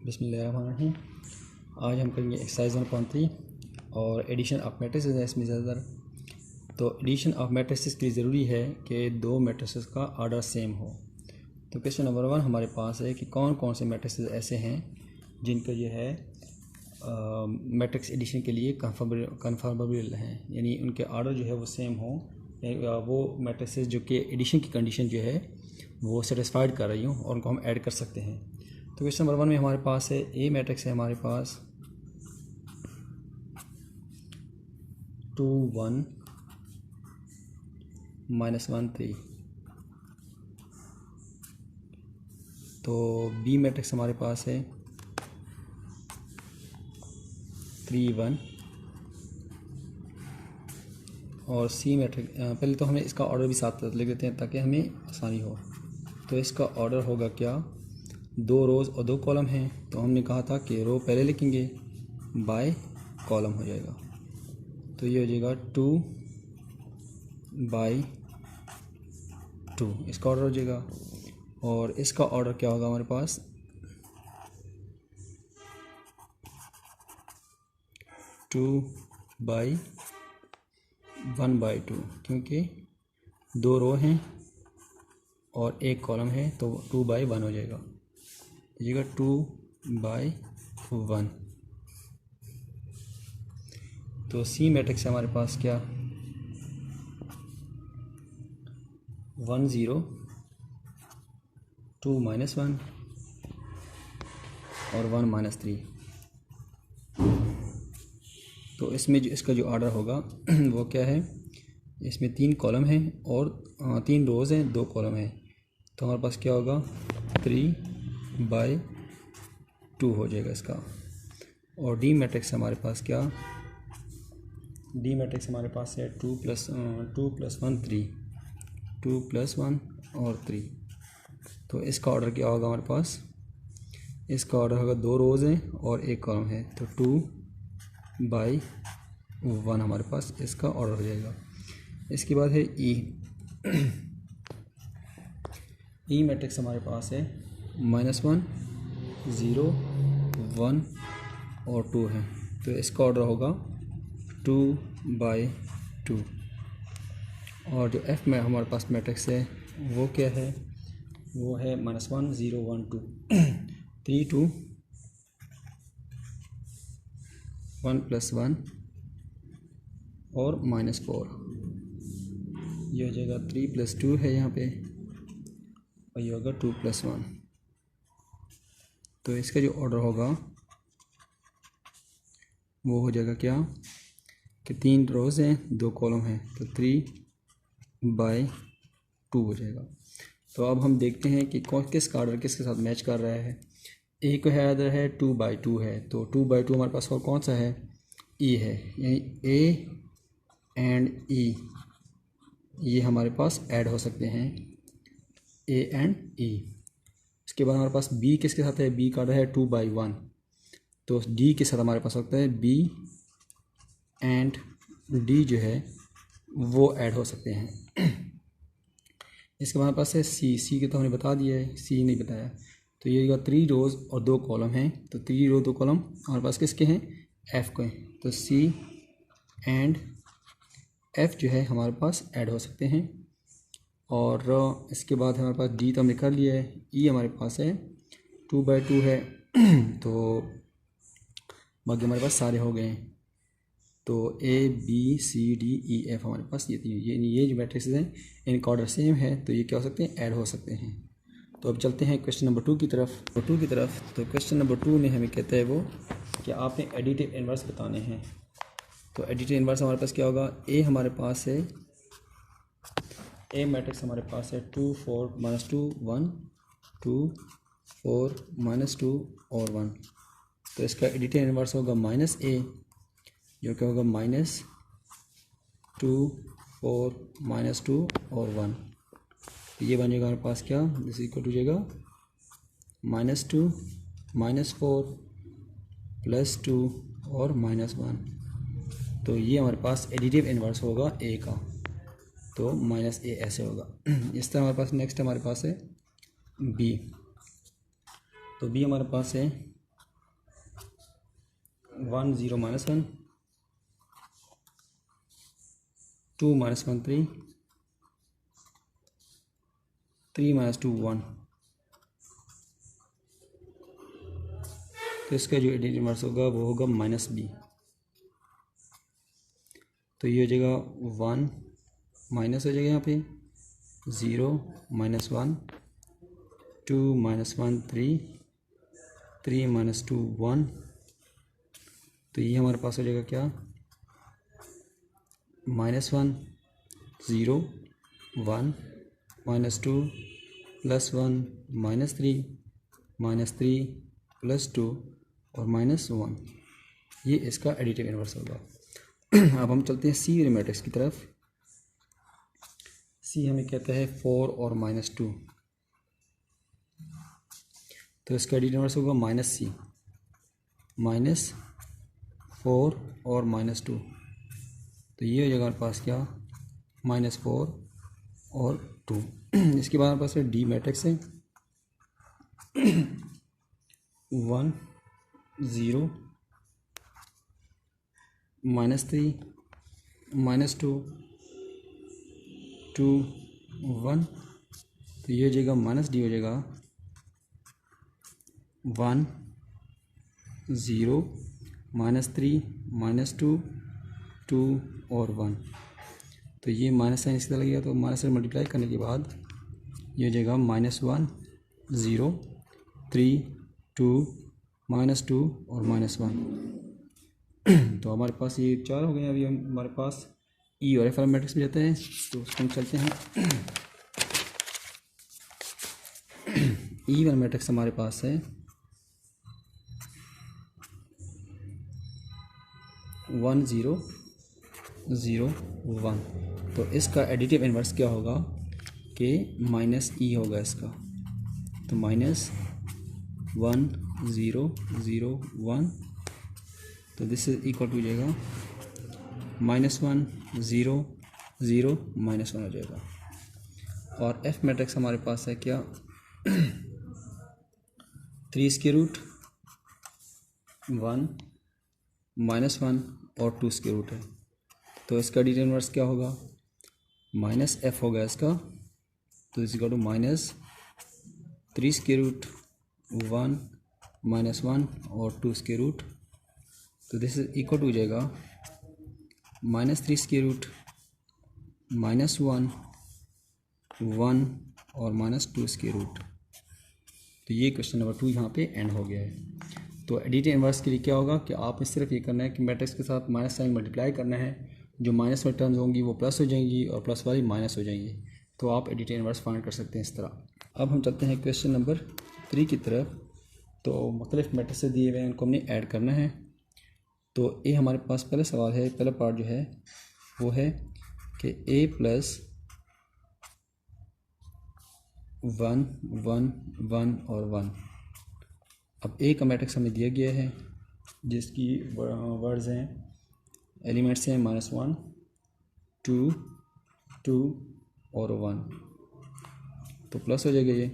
बिस्मिल्लाहिर्रहमानिर्रहीम। आज हम करेंगे एक्सरसाइज 1.3 और एडिशन ऑफ मैट्रिसेस है इसमें ज़्यादातर। तो एडिशन ऑफ मैट्रिसेस के लिए ज़रूरी है कि दो मैट्रिसेस का ऑर्डर सेम हो। तो क्वेश्चन नंबर 1 हमारे पास है कि कौन कौन से मैट्रिसेस ऐसे हैं जिनका ये है मैट्रिक्स एडिशन के लिए कन्फर्मेबल हैं, यानी उनके ऑर्डर जो है वो सेम हो, वो मैट्रिसेस जो कि एडिशन की कंडीशन जो है वो सेटिस्फाइड कर रही हूँ और उनको हम ऐड कर सकते हैं। तो क्वेश्चन नंबर 1 में हमारे पास है ए मैट्रिक्स है हमारे पास 2 1 -1 3। तो बी मैट्रिक्स हमारे पास है 3 1 और सी मैट्रिक्स पहले तो हमें इसका ऑर्डर भी साथ लिख देते हैं ताकि हमें आसानी हो। तो इसका ऑर्डर होगा क्या, 2 रोज़ और 2 कॉलम हैं, तो हमने कहा था कि रो पहले लिखेंगे बाय कॉलम हो जाएगा। तो ये हो जाएगा 2 बाय 2 इसका ऑर्डर हो जाएगा। और इसका ऑर्डर क्या होगा हमारे पास 2 बाय 1/2, क्योंकि 2 रो हैं और 1 कॉलम है तो 2 बाय 1 हो जाएगा। ये 2 बाय 1। तो सी मैट्रिक्स है हमारे पास क्या 1 0 2 -1 और 1 -3। तो इसमें जो इसका जो ऑर्डर होगा वो क्या है, इसमें 3 कॉलम हैं और 3 रोज़ हैं, 2 कॉलम हैं, तो हमारे पास क्या होगा 3 बाय 2 हो जाएगा इसका। और डी मैट्रिक्स हमारे पास क्या, डी मैट्रिक्स हमारे पास है 2 + 1 3, 2 + 1 और 3। तो इसका ऑर्डर क्या होगा हमारे पास, इसका ऑर्डर होगा 2 रोज़ हैं और 1 कॉलम है, तो 2 बाय 1 हमारे पास इसका ऑर्डर हो जाएगा। इसके बाद है ई। ई मैट्रिक्स हमारे पास है -1 0 1 और 2 है, तो इसका ऑर्डर होगा 2 बाय 2। और जो एफ में हमारे पास मैट्रिक्स है वो क्या है, वो है -1 0 1 2 3 2 1 + 1 और -4। ये हो जाएगा 3 + 2 है यहाँ पे, और ये होगा 2 + 1। तो इसका जो ऑर्डर होगा वो हो जाएगा क्या कि 3 रोज़ हैं 2 कॉलम हैं, तो 3 बाय 2 हो जाएगा। तो अब हम देखते हैं कि किसका ऑर्डर किसके साथ मैच कर रहा है। ए को है ऑर्डर है 2 बाय 2 है, तो 2 बाय 2 हमारे पास और कौन सा है, ई है, यानी ए एंड ई ये हमारे पास ऐड हो सकते हैं, ए एंड ई। इसके बाद हमारे पास बी किसके साथ है, बी का ऑर्डर है 2 बाय 1, तो डी के साथ हमारे पास होता है बी एंड डी जो है वो ऐड हो सकते हैं। इसके बाद हमारे पास है सी। सी के तो हमने बता दिया है, सी नहीं बताया। तो ये 3 रोज़ और 2 कॉलम हैं, तो 3 रो 2 कॉलम हमारे पास किसके हैं, एफ़ के हैं, तो सी एंड एफ़ जो है हमारे पास ऐड हो सकते हैं। और इसके बाद हमारे पास डी तो हमने कर लिया है। ई हमारे पास है 2 बाय 2 है तो बाकी हमारे पास सारे हो गए हैं। तो A B C D E F हमारे पास ये जो मैट्रिक्स हैं इनका ऑर्डर सेम है, तो ये क्या हो सकते हैं, ऐड हो सकते हैं। तो अब चलते हैं क्वेश्चन नंबर 2 की तरफ। तो क्वेश्चन नंबर 2 में हमें कहता है वो कि आपने एडिटिव इन्वर्स बताने हैं। तो एडिटिव इन्वर्स हमारे पास क्या होगा, ए हमारे पास है, ए मैट्रिक्स हमारे पास है 2 4 -2 1 2 4 -2 और 1। तो इसका एडिटिव इन्वर्स होगा -a, जो क्या होगा -2 4 -2 और 1। तो ये बनेगा हमारे पास क्या, दिस इक्वल टू जाएगा -2 -4 +2 और -1। तो ये हमारे पास एडिटिव इन्वर्स होगा ए का, तो -a ऐसे होगा। इस तरह हमारे पास नेक्स्ट हमारे पास है बी। तो बी हमारे पास है 1 0 -1, 2 -1 3, 3 -2 1। तो इसका जो एडिट इनवर्स होगा वो होगा -b। तो ये हो जाएगा 1 माइनस हो जाएगा यहाँ पे 0 -1, 2 -1 3, 3 -2 1। तो ये हमारे पास हो जाएगा क्या, -1 0 1 -2 +1 -3 -3 +2 और -1। ये इसका एडिटिव इनवर्स होगा। अब हम चलते हैं सी वाले मैट्रिक्स की तरफ। सी हमें कहता है 4 और -2। तो इसका एडिटिव इनवर्स होगा -c, -4 और -2। तो ये हो जाएगा हमारे पास क्या, -4 और 2। इसके बाद हमारे पास डी मैट्रिक्स है 1 0 -3 -2 2 1। तो ये हो जाएगा -d हो जाएगा 1 0 -3 -2 2 और 1। तो ये माइनस साइन इसके लगेगा, तो माइनस से मल्टीप्लाई करने के बाद ये हो जाएगा -1 0 3 2 -2 और -1। तो हमारे पास ये 4 हो गए। अभी हम हमारे पास ई और एफ मैट्रिक्स भी जाते हैं, तो उसको हम चलते हैं। ई वाला मैट्रिक्स हमारे पास है 1 0 0 1। तो इसका एडिटिव इनवर्स क्या होगा कि -e होगा इसका। तो -1 0 0 1। तो दिस इज इक्वल टू हो जाएगा -1 0 0 -1 हो जाएगा। और एफ मैट्रिक्स हमारे पास है क्या 3 स्क्वायर रूट 1 -1 और 2 स्क्वायर रूट है। तो इसका एडिटिव इनवर्स क्या होगा, -f होगा इसका। तो इस इक्वल टू -3 स्क्वायर रूट 1 -1 और 2 स्क्वायर रूट। तो दिस इज इक्वल टू हो जाएगा -3 स्क्वायर रूट -1 1 और -2 स्क्वायर रूट। तो ये क्वेश्चन नंबर 2 यहाँ पे एंड हो गया है। तो एडिटिव इनवर्स के लिए क्या होगा कि आपने सिर्फ ये करना है कि मैट्रिक्स के साथ माइनस साइन मल्टीप्लाई करना है। जो माइनस वाली टर्म्स होंगी वो प्लस हो जाएंगी और प्लस वाली माइनस हो जाएंगी। तो आप एडिटिव इनवर्स फाइंड कर सकते हैं इस तरह। अब हम चलते हैं क्वेश्चन नंबर 3 की तरफ। तो मुख्तलिफ मैट्रिक्स से दिए हुए हैं, उनको हमने ऐड करना है। तो ये हमारे पास पहला सवाल है, पहला पार्ट जो है वो है कि a + 1 1 1 और 1। अब a का मैट्रिक्स हमें दिया गया है जिसकी वर्ड्स हैं, एलिमेंट्स हैं -1 2 2 और 1। तो प्लस हो जाएगा ये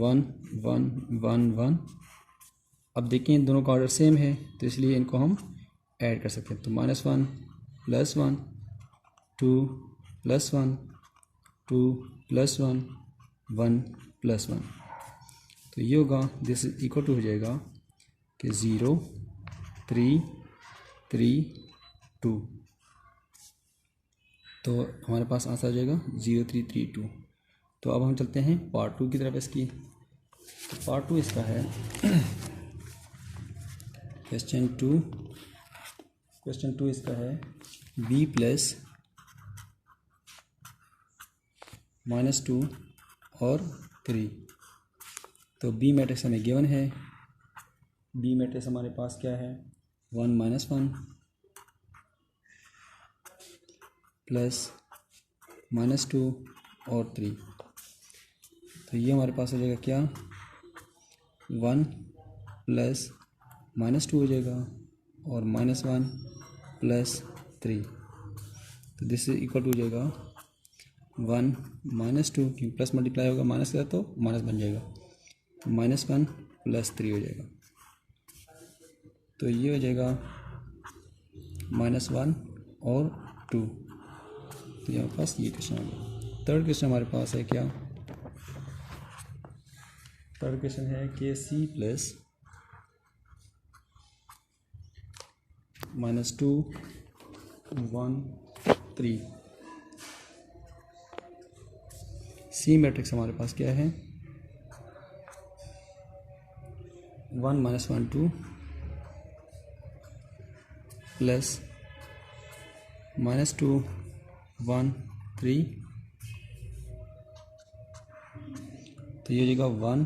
1 1 1 1। अब देखिए इन दोनों का ऑर्डर सेम है तो इसलिए इनको हम ऐड कर सकते हैं। तो -1 +1 2 +1 2 +1 1 +1। तो ये होगा दिस इज इक्वल टू हो जाएगा कि 0 3 3 2। तो हमारे पास आंसर आ जाएगा 0 3 3 2। तो अब हम चलते हैं पार्ट 2 की तरफ इसकी। तो पार्ट 2 इसका है क्वेश्चन 2 इसका है b + -2 और 3। तो b मैट्रिक्स हमें गिवन है। b मैट्रिक्स हमारे पास क्या है 1 -1 + -2 और 3। तो ये हमारे पास हो जाएगा क्या 1 + -2 हो जाएगा और -1 + 3। तो दिस इज इक्वल टू हो जाएगा 1 -2, क्योंकि प्लस मल्टीप्लाई होगा माइनस का तो माइनस बन जाएगा, -1 + 3 हो जाएगा। तो ये हो जाएगा -1 और 2। तो यहाँ पास ये क्वेश्चन आ गया। थर्ड क्वेश्चन हमारे पास है क्या? थर्ड क्वेश्चन है कि C प्लस -2 1 3 C मैट्रिक्स हमारे पास क्या है? 1 -1 2 प्लस -2 1 3। तो ये हो जाएगा 1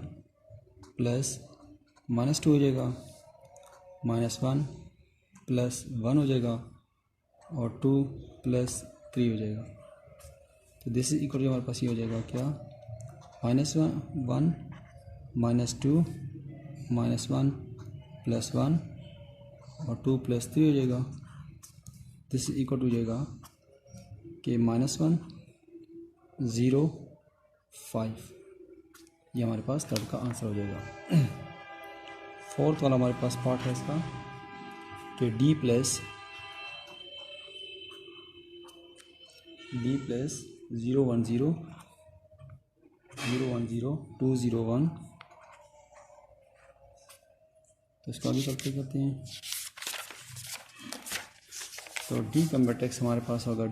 प्लस -2 हो जाएगा, -1 प्लस 1 हो जाएगा और 2 प्लस 3 हो जाएगा। तो दिस इज इक्वल टू हमारे पास ये हो जाएगा क्या? -1 -2 -1 प्लस 1 और 2 प्लस 3 हो जाएगा। दिस इज इक्वल टू हो जाएगा कि -1 0 5। ये हमारे पास थर्ड का आंसर हो जाएगा। फोर्थ वाला हमारे पास पार्ट है इसका कि D प्लस 0 1 0 2 0 1। तो इसका भी कैलकुलेट करते हैं। तो D का मैट्रिक्स हमारे पास होगा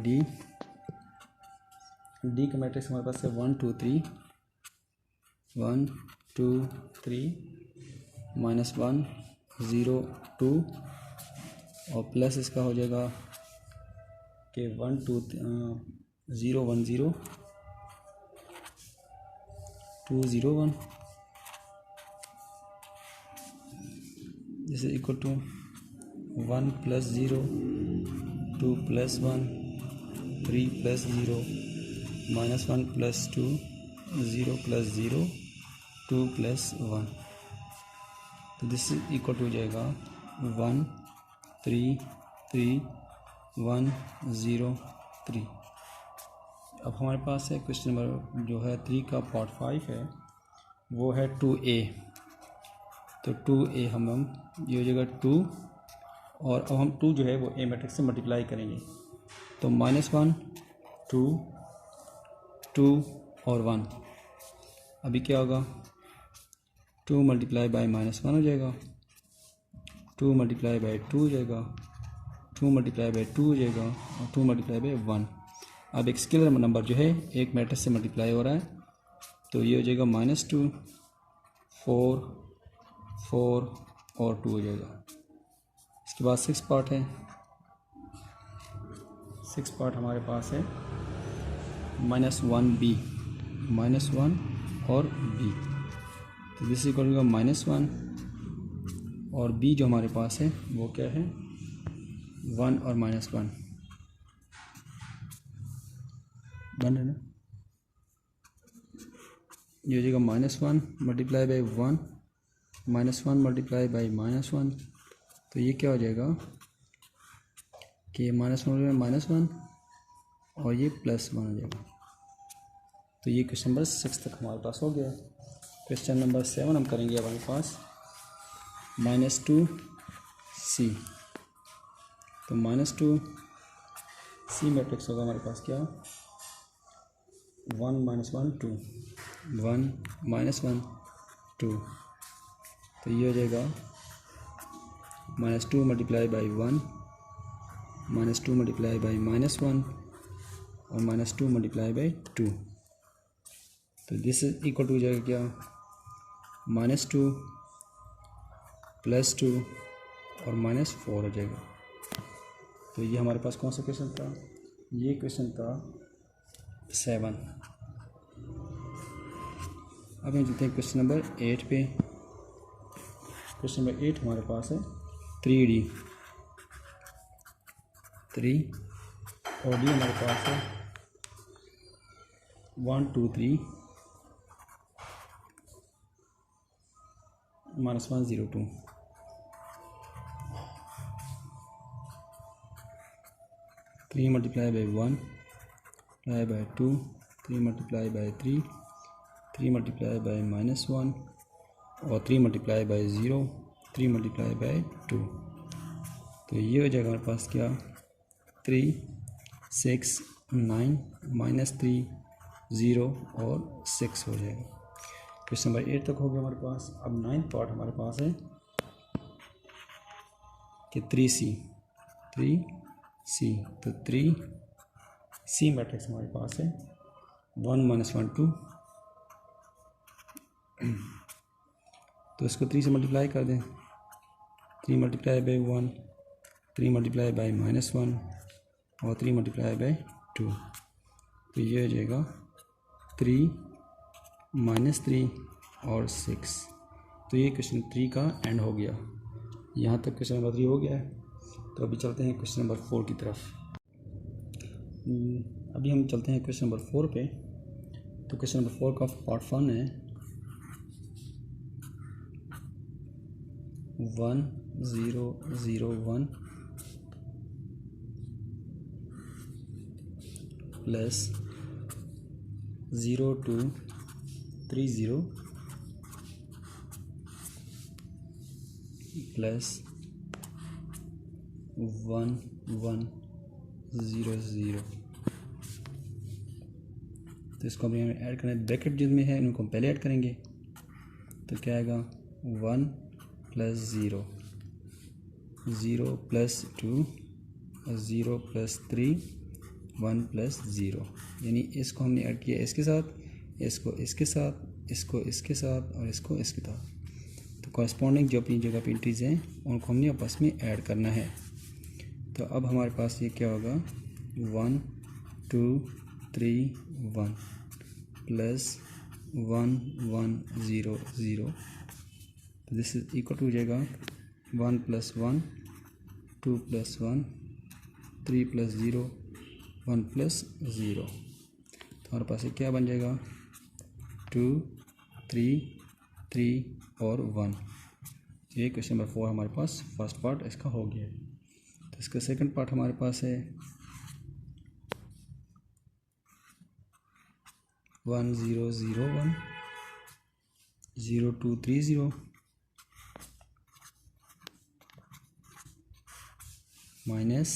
D का मैट्रिक्स हमारे पास है 1 2 3 1 2 3 -1 0 2 और प्लस इसका हो जाएगा कि 1 2 0 1 0 2 0 1। This is equal to 1 plus 0 2 plus 1 3 plus 0 -1 plus 2 0 plus 0 2 plus 1। तो दिस इज इक्वल टू हो जाएगा 1 3 3 1 0 3। अब हमारे पास है क्वेश्चन नंबर जो है 3 का पार्ट 5 है, वो है 2A। तो 2A हम ये हो जाएगा 2 और अब हम 2 जो है वो A मैट्रिक्स से मल्टीप्लाई करेंगे। तो -1 2 2 और 1। अभी क्या होगा? 2 मल्टीप्लाई बाय -1 हो जाएगा, 2 मल्टीप्लाई बाय 2 हो जाएगा, 2 मल्टीप्लाई बाय 2 हो जाएगा और 2 मल्टीप्लाई बाय 1। अब एक स्केलर नंबर जो है एक मैट्रिक्स से मल्टीप्लाई हो रहा है, तो ये हो जाएगा -2 4 4 और 2 हो जाएगा। इसके बाद 6 पार्ट है। 6 पार्ट हमारे पास है -1b -1 और b। तो दिस इक्वल टू -1 और b जो हमारे पास है वो क्या है? 1 और -1 बन है ना। ये हो जाएगा -1 मल्टीप्लाई बाई 1 -1 मल्टीप्लाई बाई -1। तो ये क्या हो जाएगा कि -1 और ये +1 हो जाएगा। तो ये क्वेश्चन नंबर 6 तक हमारे पास हो गया। क्वेश्चन नंबर 7 हम करेंगे हमारे पास -2C। तो -2C मैट्रिक्स होगा हमारे पास क्या? 1 -1 2 1 -1 2। तो ये हो जाएगा -2 मल्टीप्लाई बाई 1 -2 मल्टीप्लाई बाई -1 और -2 मल्टीप्लाई बाई 2। तो दिस इज इक्वल टू हो जाएगा क्या? -2 +2 और -4 हो जाएगा। तो ये हमारे पास कौन सा क्वेश्चन था? ये क्वेश्चन था 7। अब हम चलते हैं क्वेश्चन नंबर 8 पे। क्वेश्चन नंबर 8 हमारे पास है 3D 3 और D हमारे पास है 1 2 3 -1 0 2। Three multiply by 1 multiply by 2 3 multiply by 3 3 multiply by -1 और 3 मल्टीप्लाई बाई 0 3 मल्टीप्लाई बाई 2। तो ये हो जाएगा हमारे पास क्या 3 6 9 -3 0 और 6 हो जाएगा। क्वेश्चन नंबर 8 तक हो गया हमारे पास। अब 9th पार्ट हमारे पास है कि 3C तो 3C मैट्रिक्स हमारे पास है 1 -1 2। तो इसको 3 से मल्टीप्लाई कर दें। 3 मल्टीप्लाई बाई 1, 3 मल्टीप्लाई बाई -1 और 3 मल्टीप्लाई बाई 2। तो ये हो जाएगा 3 -3 और 6। तो ये क्वेश्चन 3 का एंड हो गया। यहाँ तक क्वेश्चन नंबर 3 हो गया है। तो अभी चलते हैं क्वेश्चन नंबर 4 की तरफ। अभी हम चलते हैं क्वेश्चन नंबर 4 पे। तो क्वेश्चन नंबर 4 का पार्ट 1 है 1 0 0 1 प्लस 0 2 3 0 प्लस 1 1 0 0। तो इसको अभी हमें ऐड करना है। ब्रैकेट जिसमें है इनको हम पहले ऐड करेंगे। तो क्या आएगा 1 प्लस 0 0 प्लस 2 और 0 प्लस 3 1 प्लस 0। यानी इसको हमने ऐड किया इसके साथ, इसको इसके साथ, इसको इसके साथ और इसको इसके साथ। तो कॉरस्पॉन्डिंग जो अपनी जगह पे एंट्रीज हैं उनको हमने आपस में ऐड करना है। तो अब हमारे पास ये क्या होगा 1 2 3 1 प्लस 1 1 0 0। तो दिस इज इक्वल टू हो जाएगा 1 प्लस 1 2 प्लस 1 3 प्लस 0 1 प्लस 0। तो हमारे पास ये क्या बन जाएगा 2 3 3 और 1। ये क्वेश्चन नंबर 4 हमारे पास फर्स्ट पार्ट इसका हो गया। तो इसका सेकंड पार्ट हमारे पास है 1 0 0 1 0 2 3 0 माइनस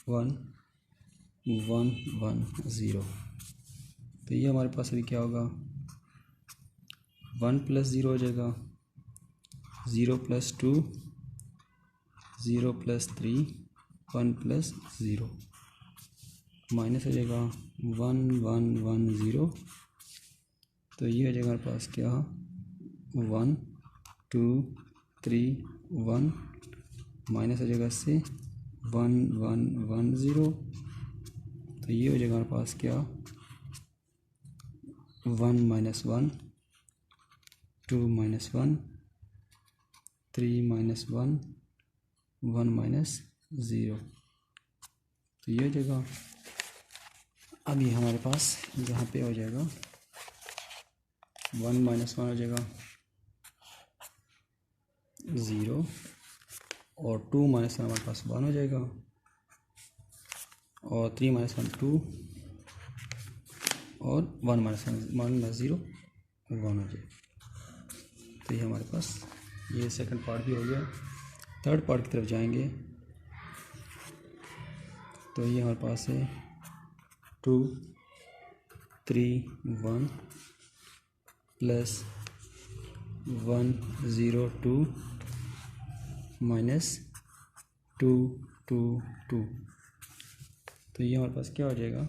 1 1 1 0। तो ये हमारे पास अभी क्या होगा 1 प्लस 0 हो जाएगा 0 प्लस 2 0 प्लस 3 1 प्लस 0 माइनस हो जाएगा 1 1 1 0। तो ये हो जाएगा हमारे पास क्या 1 2 3 1 माइनस हो जाएगा इससे 1 1 1 0। तो ये हो जाएगा हमारे पास क्या 1 माइनस 1 2 माइनस 1 3 माइनस 1 1 माइनस 0। तो ये हो जाएगा। अब ये हमारे पास यहाँ पे हो जाएगा 1 माइनस 1 हो जाएगा 0 और 2 माइनस 1 हमारे पास 1 हो जाएगा और 3 माइनस 1 2 और 1 माइनस 0 1 हो जाएगा। तो ये हमारे पास ये सेकंड पार्ट भी हो गया। थर्ड पार्ट की तरफ जाएंगे तो ये हमारे पास है 2 3 1 प्लस 1 0 2 माइनस 2 2 2। तो ये हमारे पास क्या हो जाएगा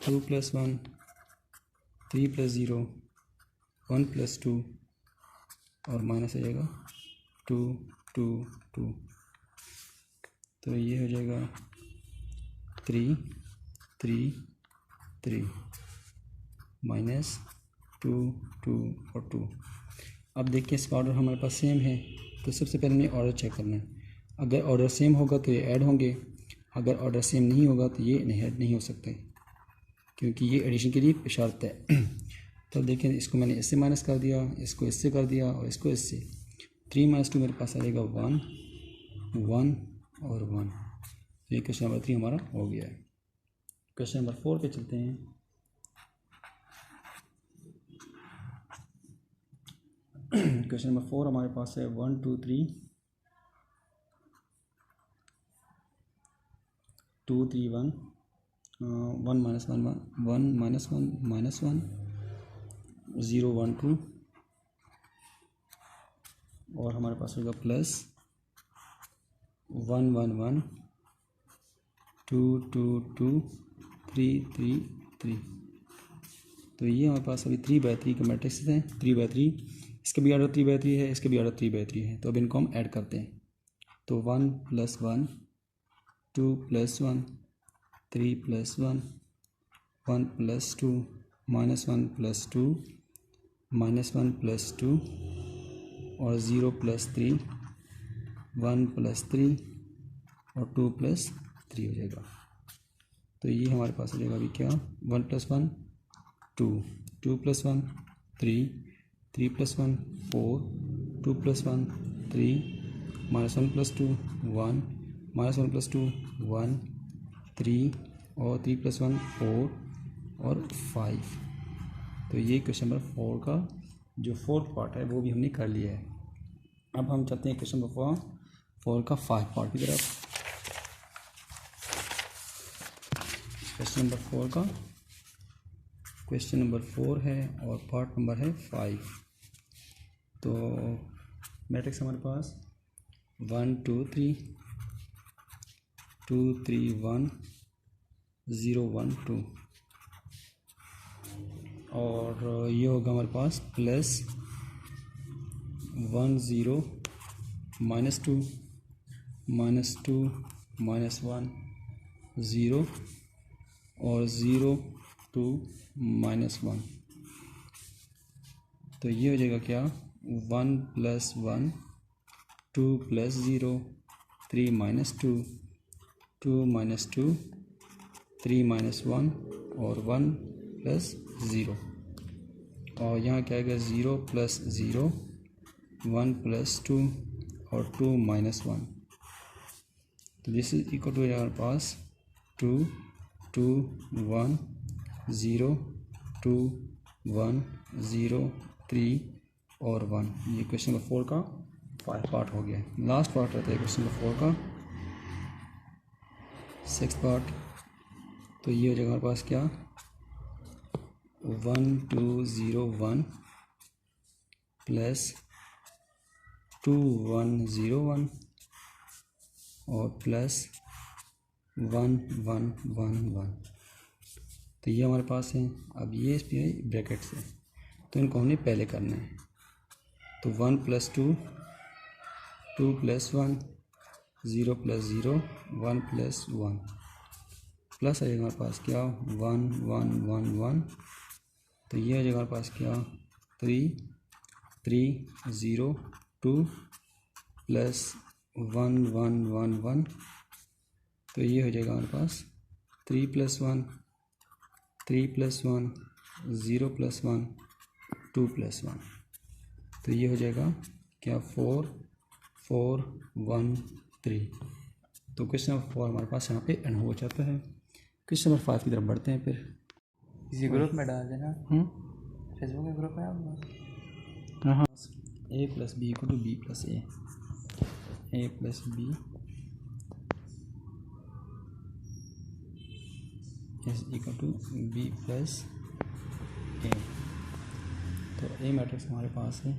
2 प्लस 1 3 प्लस 0 1 प्लस 2 और माइनस हो जाएगा 2 2 2। तो ये हो जाएगा 3 3 3 माइनस 2 2 और 2। अब देखिए इसका ऑर्डर हमारे पास सेम है। तो सबसे पहले हमें ऑर्डर चेक करना है। अगर ऑर्डर सेम होगा तो ये ऐड होंगे, अगर ऑर्डर सेम नहीं होगा तो ये ऐड नहीं हो सकते क्योंकि ये एडिशन के लिए शर्त है। तो देखिए इसको मैंने इससे माइनस कर दिया, इसको इससे कर दिया और इसको इससे। 3 माइनस 2 मेरे पास आ जाएगा 1 1 और 1। तो ये क्वेश्चन नंबर 3 हमारा हो गया है। क्वेश्चन नंबर 4 पे चलते हैं। क्वेश्चन नंबर 4 हमारे पास है 1 2 3 2 3 1 1 माइनस 1 1 माइनस 1 माइनस 1 0 1 2 और हमारे पास होगा प्लस 1 1 1 2 2 2 3 3 3। तो ये हमारे पास अभी 3/3 के मैट्रिक्स हैं। 3/3 इसके भी आर्डर 3/3 है, इसके भी आर्डर 3/3 है। तो अब इनको हम ऐड करते हैं। तो 1 + 1 2 + 1 3 + 1 1 + 2 -1 + 2 -1 + 2 और 0 + 3 1 + 3 और 2 + 3 हो जाएगा। तो ये हमारे पास हो जाएगा अभी क्या 1 + 1 2 2 + 1 3 3 + 1 4 2 + 1 3 -1 + 2 1 -1 + 2 1 3 और 3 + 1 4 और 5। तो ये क्वेश्चन नंबर 4 का जो फोर्थ पार्ट है वो भी हमने कर लिया है। अब हम चलते हैं क्वेश्चन नंबर 4 का 5 पार्ट की तरफ। क्वेश्चन नंबर 4 है और पार्ट नंबर है 5। तो मैट्रिक्स हमारे पास 1 2 3 2 3 1 0 1 2 और ये होगा हमारे पास प्लस 1 0 -2 -2 -1 0 और 0 2 -1। तो ये हो जाएगा क्या 1 + 1 2 + 0 3 -2 2 -2 3 -1 और 1 + 0 और यहाँ क्या आएगा 0 + 0 1 + 2 और 2 -1। तो दिस इज इक्वल टू हमारे पास 2 2 1 0 2 1 0 3 और 1। ये क्वेश्चन नंबर 4 का 5 पार्ट हो गया। लास्ट पार्ट रहता है क्वेश्चन नंबर 4 का 6 पार्ट। तो ये हो जाएगा हमारे पास क्या 1 2 0 1 प्लस 2 1 0 1 और प्लस 1 1 1 1। तो ये हमारे पास है। अब ये इस पर ब्रैकेट्स है तो इनको हमने पहले करना है। तो 1 + 2 2 + 1 0 + 0 1 + 1 प्लस आ जाएगा हमारे पास क्या 1 1 1 1। तो ये आ जाएगा हमारे पास क्या 3 3 0 2 प्लस 1 1 1 1। तो ये हो जाएगा हमारे पास 3 + 1 3 + 1 0 + 1 2 + 1। तो ये हो जाएगा क्या 4 4 1 3। तो क्वेश्चन नंबर 4 हमारे पास यहाँ पे एंड हो जाता है। क्वेश्चन नंबर 5 की तरफ बढ़ते हैं। फिर किसी ग्रुप में डाल देना, फेसबुक के ग्रुप में आप। हाँ a + b = b + a a + b = b + a। तो ए मैट्रिक्स हमारे पास है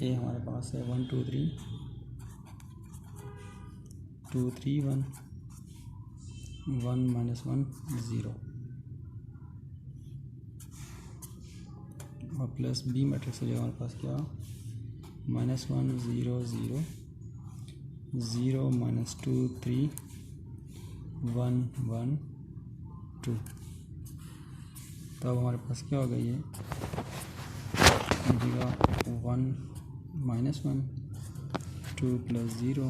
ए हमारे पास है 1 2 3 2 3 1 1 -1 0 और प्लस बी मैट्रिक्स हो जाएगा हमारे पास क्या -1 0 0 0 -2 3 1 1 2। तब हमारे पास क्या हो गई है 1 -1 2 + 0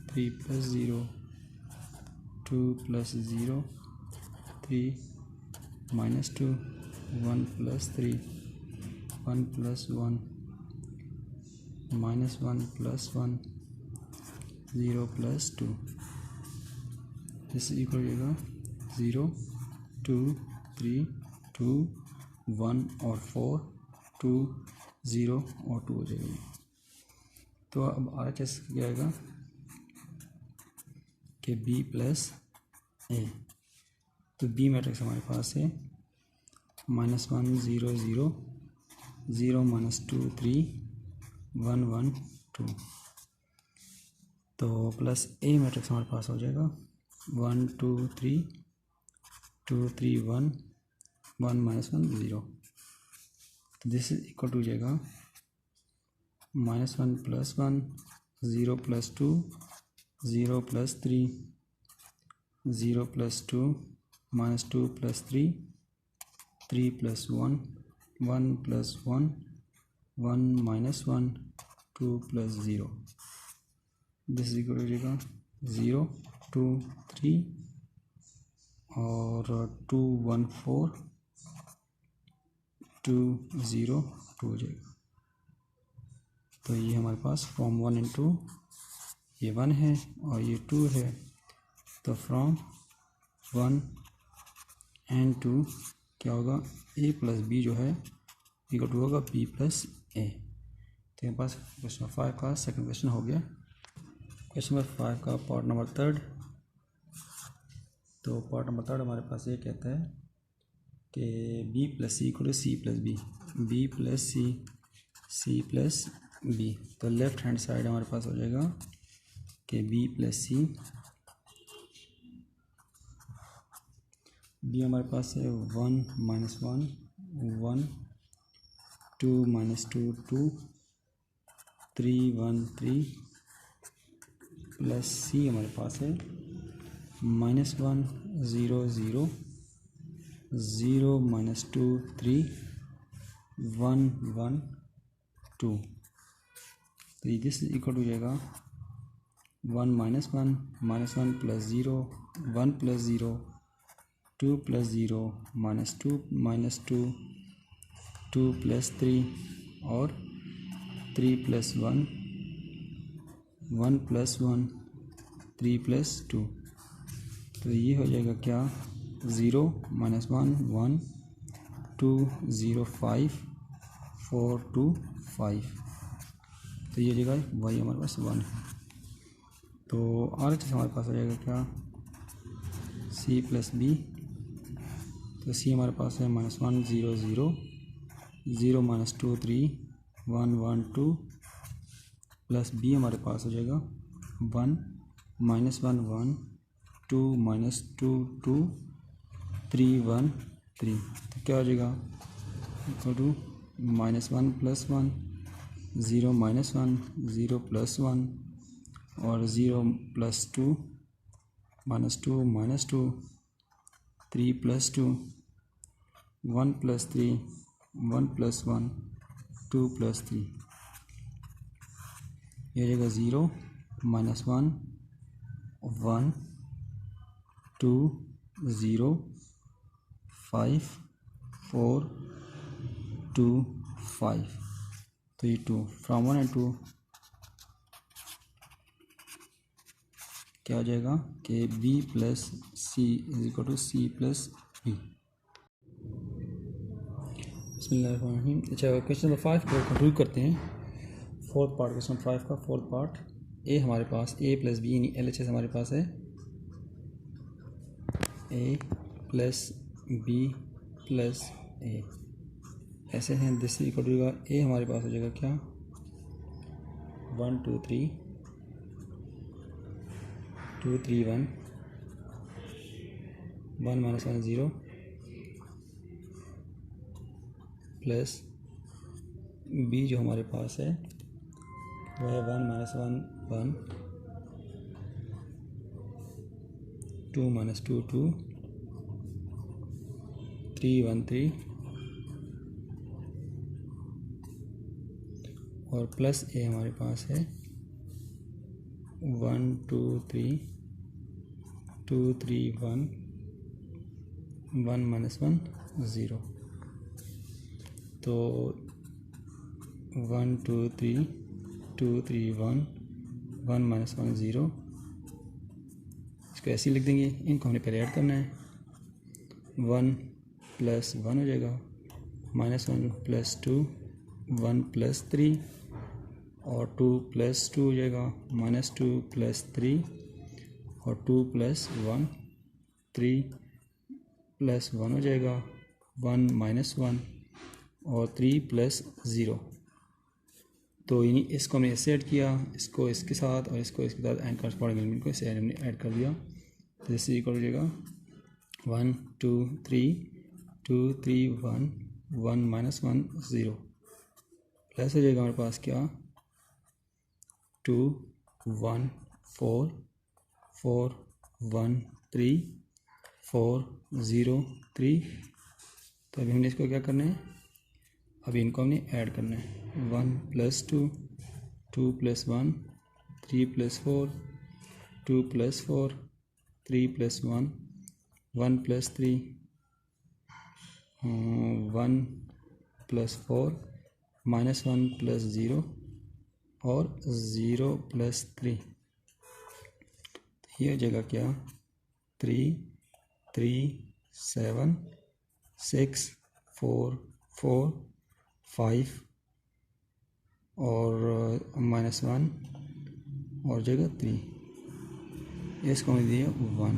3 + 0 2 + 0 3 -2 1 + 3 1 + 1 -1 + 1 0 + 2। दिस इक्वल हो जाएगा 0 2 3 2 1 और 4 2 0 और 2 हो जाएगा। तो अब RHS क्या आएगा कि B प्लस ए। तो B मैट्रिक्स हमारे पास है -1 0 0 0 -2 3 1 1 2। तो प्लस ए मैट्रिक्स हमारे पास हो जाएगा 1 2 3 2 3 1 1 -1 0। तो दिस इज इक्वल टू जाएगा -1 + 1 0 + 2 0 + 3 0 + 2 -2 + 3 3 + 1 1 + 1 1 -1 2 + 0। दिस इज इक्वल हो जाएगा 0 2 3 और 2 1 4 2 0 2 हो जाएगा। तो ये हमारे पास फ्रॉम 1 and 2 ये 1 है और ये 2 है। तो फ्रॉम 1 and 2 क्या होगा a + b जो है इक्वल टू होगा b + a। तो मेरे पास क्वेश्चन 5 का सेकंड क्वेश्चन हो गया। क्वेश्चन नंबर 5 का पार्ट नंबर 3। तो पार्ट नंबर 3 हमारे पास ये कहता है कि b + c = c + b b + c c + b। तो लेफ्ट हैंड साइड हमारे पास हो जाएगा कि b + c। b हमारे पास है 1 -1 1 2 -2 2 3 1 3 प्लस c हमारे पास है -1 0 0 0 -2 3 1 1 2। तो दिस इक्वल हो जाएगा 1 -1 -1 + 0 1 + 0 2 + 0 -2 -2 2 + 3 और 3 + 1 1 + 1 3 + 2। तो ये हो जाएगा क्या 0 -1 1 2 0 5 4 2 5। तो ये जगह y हमारे पास 1 है। तो RHS हमारे पास हो जाएगा क्या c + b। तो c हमारे पास है -1 0 0 0 -2 3 1 1 2 प्लस b हमारे पास हो जाएगा 1 -1 1 2 -2 2 3 1 3। तो क्या हो जाएगा इक्वल टू -1 + 1 0 -1 0 + 1 और 0 + 2 -2 -2 3 + 2 1 + 3 1 + 1 2 + 3। ये हो जाएगा 0 -1 1 2 0 5 4 2 5। तो ये 2 फ्रॉम 1 and 2 क्या हो जाएगा कि b + c = c + b। बिस्मिल्लाहिर्रहमानिर्रहीम। अच्छा क्वेश्चन नंबर 5 को कंक्लूड करते हैं। फोर्थ पार्ट क्वेश्चन 5 का फोर्थ पार्ट ए हमारे पास a + b यानी LHS हमारे पास है a + b + a ऐसे हैं। दिस इक्वल टू a हमारे पास हो जाएगा क्या 1 2 3 2 3 1 1 -1 0 प्लस b जो हमारे पास है वह है 1 -1 1 2 -2 2 3 1 3 और प्लस a हमारे पास है 1 2 3 2 3 1 1 -1 0। तो 1 2 3 2 3 1 1 -1 0। इसको ऐसे ही लिख देंगे, इनको हमने पहले ऐड करना है। 1 + 1 हो जाएगा, -1 + 2, 1 + 3 और 2 + 2 हो जाएगा, -2 + 3 और 2 + 1, 3 + 1 हो जाएगा, 1 - 1 और 3 + 0। तो यानी इसको हमने ऐसे ऐड किया, इसको इसके साथ और इसको इसके साथ एंड करस्पॉन्डिंग एलिमेंट को ऐसे हमने ऐड कर दिया। तो इससे इक्वल हो जाएगा 1 2 3 2 3 1 1 - 1 0 प्लस हो जाएगा हमारे पास क्या 2 1 4 4 1 3 4 0 3। तो अभी हमने इसको क्या करना है, अभी इनको हमने ऐड करना है। 1 + 2 2 + 1 3 + 4 2 + 4 3 + 1 1 + 3 1 + 4 -1 + 0 और 0 + 3। ये हो जाएगा क्या 3 3 7 6 4 4 5 और -1 और जगह 3। इसको हमने दिया 1।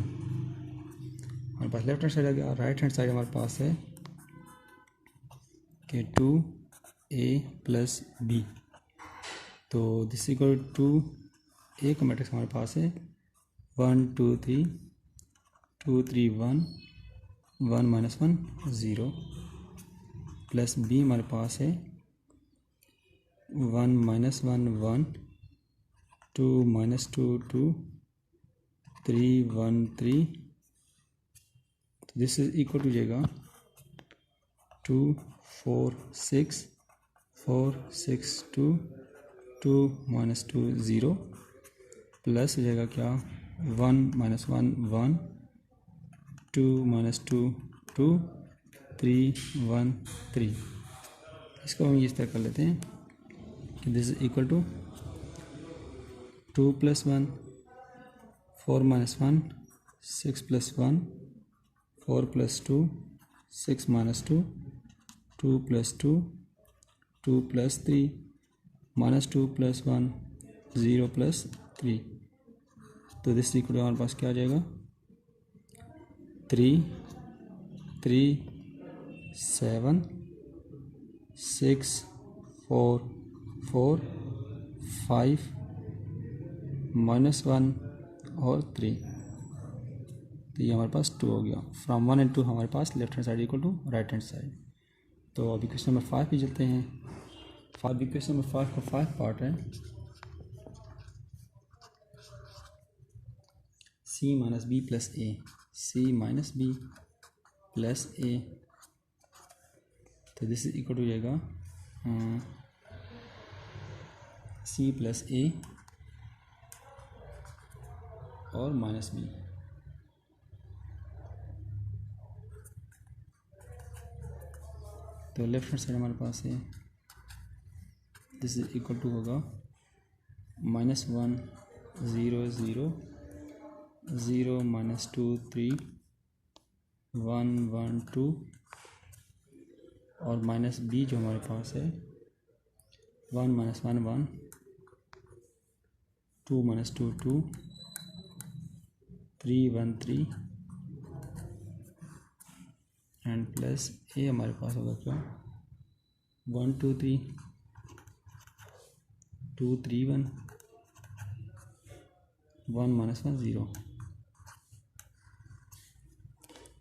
हमारे पास लेफ्ट हैंड साइड आ गया। राइट हैंड साइड हमारे पास है कि 2a + b। तो दिस इक्वल टू ए का मैट्रिक्स हमारे पास है 1 2 3 2 3 1 1 - 1 0 प्लस बी हमारे पास है 1 - 1 1 2 - 2 2 3 1 3। तो दिस इज इक्वल टू जाएगा 2 4 6 4 6 2 2 - 2 0 प्लस हो जाएगा क्या 1 - 1 1 2 - 2 2 3 1 3। इसको हम इस तरह कर लेते हैं कि दिस इज इक्वल टू 2 + 1 4 - 1 6 + 1 4 + 2 6 - 2 2 + 2 2 + 3 -2 + 1 0 + 3। तो दिस इक्वल हमारे पास क्या आ जाएगा 3 3 7 6 4 4 5 -1 और 3। तो ये हमारे पास 2 हो गया। फ्रॉम 1 एंड 2 हमारे पास left hand side equal to right hand side. तो अभी क्वेश्चन नंबर 5 पे चलते हैं। क्वेश्चन नंबर 5 का 5 पार्ट है। c - b + a c - b + a। तो दिस इज इक्वल टू जाएगा c + a और -b। तो लेफ्ट हैंड साइड हमारे पास है दिस इज इक्वल टू होगा -1 0 0 0 - 2 3 1 1 2 और -b जो हमारे पास है 1 - 1 1 2 - 2 2 3 1 3 एंड प्लस ए हमारे पास होगा क्या 1 2 3 2 3 1 1 - 1 0।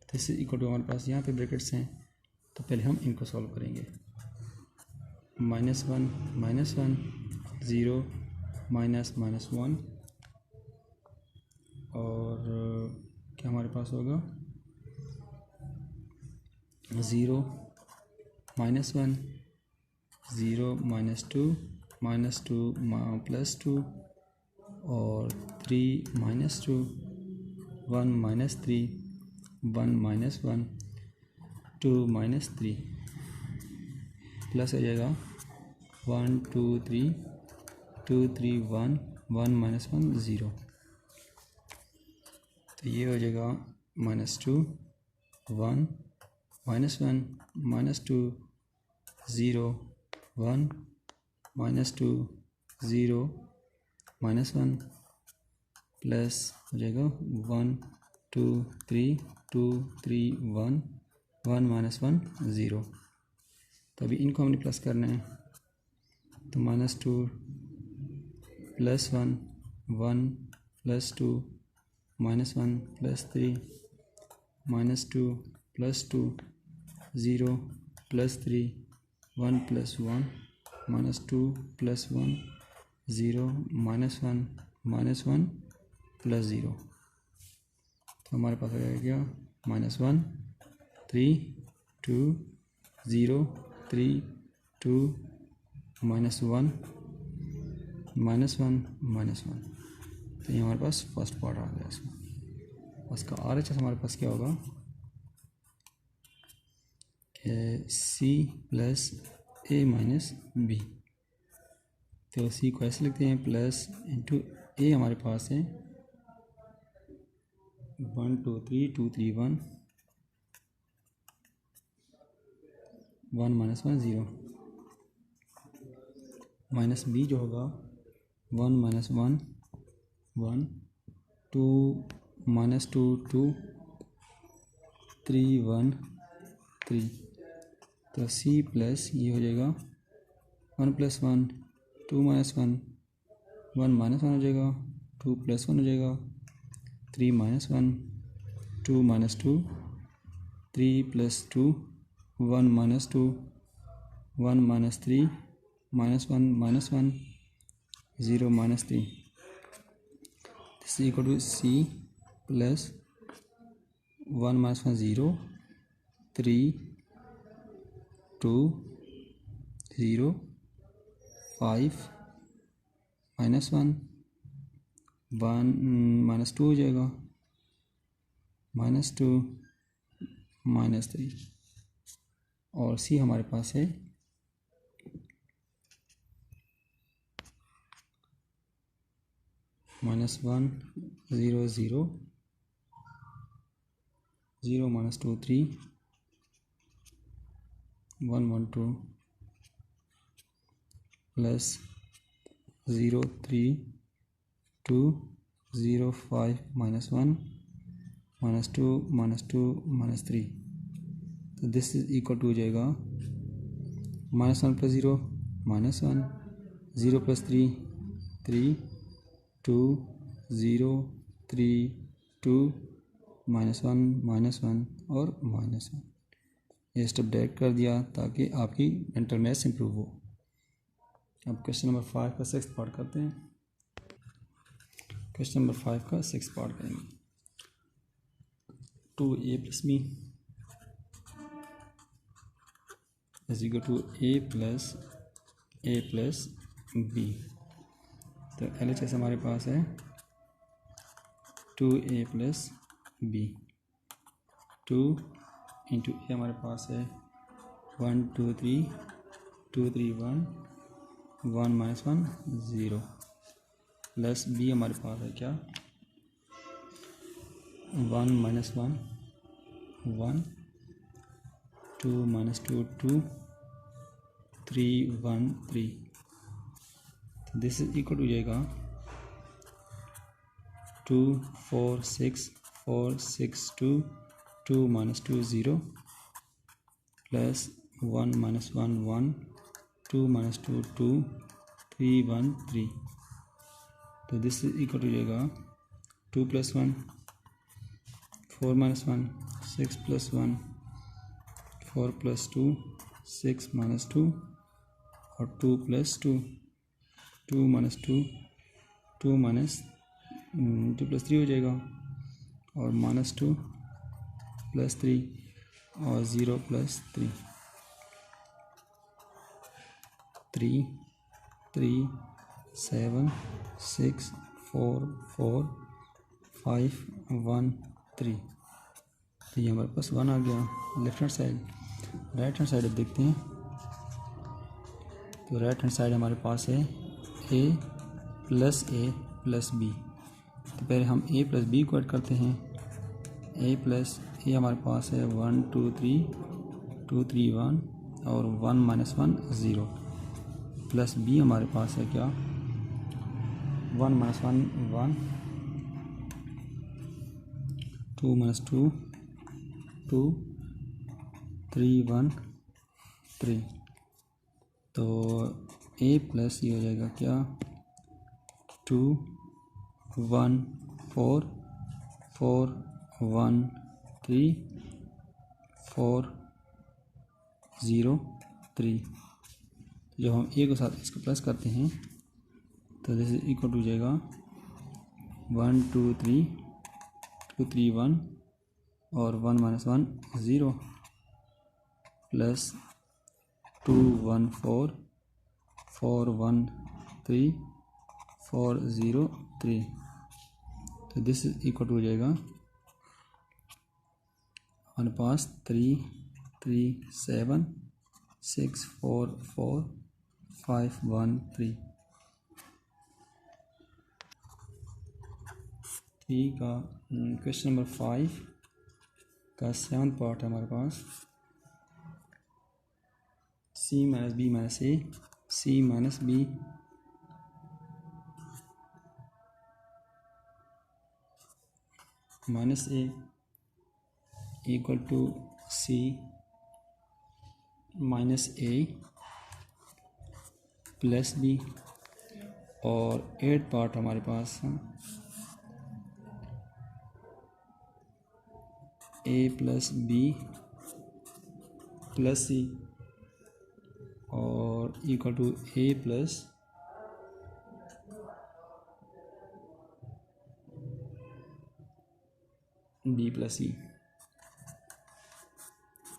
दिस इज इक्वल टू हमारे पास यहाँ पे ब्रैकेट्स हैं, तो पहले हम इनको सॉल्व करेंगे। -1 -1 0 -1 और क्या हमारे पास होगा 0 -1 0 -2 -2 +2 और 3 -2 1 -3 1 -1 2 -3 प्लस हो जाएगा 1 2 3 2 3 1 1 -1 0। तो ये हो जाएगा -2 1 -1 -2 0 1 -2 0 -1 प्लस हो जाएगा 1 2 3 2 3 1 1 -1 0। तो अभी इनको हमने प्लस करना है, तो -2 +1 1 +2 -1 +3 -2 +2 0 +3 1 +1 -2 +1 0 -1 -1 +0। तो हमारे पास आ गया -1 3 2 0 3 2 -1 -1 -1। तो ये हमारे पास फर्स्ट पार्ट आ गया इसमें। उसका RHS हमारे पास क्या होगा C + A - B। तो C को ऐसे लिखते हैं प्लस इंटू A हमारे पास है 1 2 3 2 3 1 1 -1 0 माइनस B जो होगा 1 -1 1 2 -2 2 3 1 3। तो C प्लस ये हो जाएगा 1 + 1 2 - 1 1 -1 हो जाएगा 2 + 1 हो जाएगा 3 - 1 2 - 2 3 + 2 1 - 2 1 - 3 -1 -1 0 -3। This is equal to C plus 1 - 1 0 3 2 0 5 -1 1 -2 हो जाएगा -2 -3। और C हमारे पास है -1 0 0 0 -2 3 1 1 2 प्लस 0 3 2 0 5 -1 -2 -2 -3। तो दिस इज इक्वल टू हो जाएगा -1 + 0 -1 0 + 3 3 2 0 3 2 -1 -1 और -1। ये स्टेप डायरेक्ट कर दिया ताकि आपकी मेंटल मैथ्स इंप्रूव हो। अब क्वेश्चन नंबर 5 का 6th पार्ट करते हैं। क्वेश्चन नंबर 5 का 6th पार्ट करेंगे। 2a + b is equal to a plus b। तो LHS हमारे पास है 2a + b 2 इंटू ए हमारे पास है 1 2 3 2 3 1 1 -1 0 प्लस b हमारे पास है क्या 1 -1 1 2 -2 2 3 1 3। तो दिस इज इक्वल टू जाएगा 2 4 6 4 6 2 2 -2 0 प्लस 1 -1 1 2 -2 2 3 1 3। तो दिस इज इक्वल टू जाएगा 2 + 1 4 -1 6 + 1 4 + 2 6 -2 और 2 + 2 2 -2 2 + 3 हो जाएगा और -2 + 3 और 0 + 3 3 3 7 6 4 4 5 1 3। तो ये हमारे पास 1 आ गया left hand side. Right hand side अब देखते हैं। तो राइट हैंड साइड हमारे पास है a + b तो पहले हम a प्लस बी को ऐड करते हैं। a प्लस ए हमारे पास है 1 2 3 2 3 1 और 1 माइनस 1 0 प्लस b हमारे पास है क्या 1 माइनस 1 1 2 माइनस 2 2 3 1 3। तो a प्लस ये हो जाएगा क्या 2 1 4 4 1 3 4 0 3। जब हम a के साथ इसको प्लस करते हैं तो जैसे इक्वल टू जाएगा 1 2 3 2 3 1 और 1 माइनस 1 0 प्लस 2 1 4 4 1 3 4 0 3। तो दिस इज इक्वल टू हो जाएगा हमारे पास 3 3 7 6 4 4 5 1 3। 3 का क्वेश्चन नंबर 5 का 7th पार्ट है हमारे पास। c minus B minus A c minus B minus A equal to c minus A plus B और 8th पार्ट हमारे पास है a plus B plus C और equal to a plus B plus C.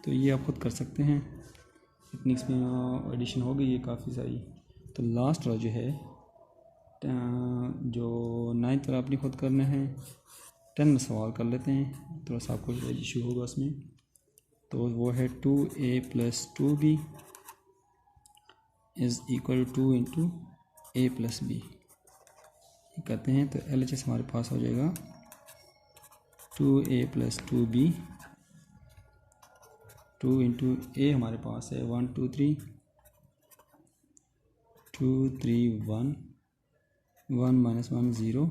तो ये आप खुद कर सकते हैं, इतनी इसमें एडिशन हो गई है काफ़ी सारी। तो लास्ट वाला जो है जो 9th वाला अपनी खुद करना है। 10 में सवाल कर लेते हैं, थोड़ा सा आपको इशू होगा उसमें। तो वो है 2a plus 2b is equal 2 into a plus B करते हैं। तो LHS हमारे पास हो जाएगा 2a plus 2b 2 into a हमारे पास है 1 2 3 2 3 1 1 माइनस 1 0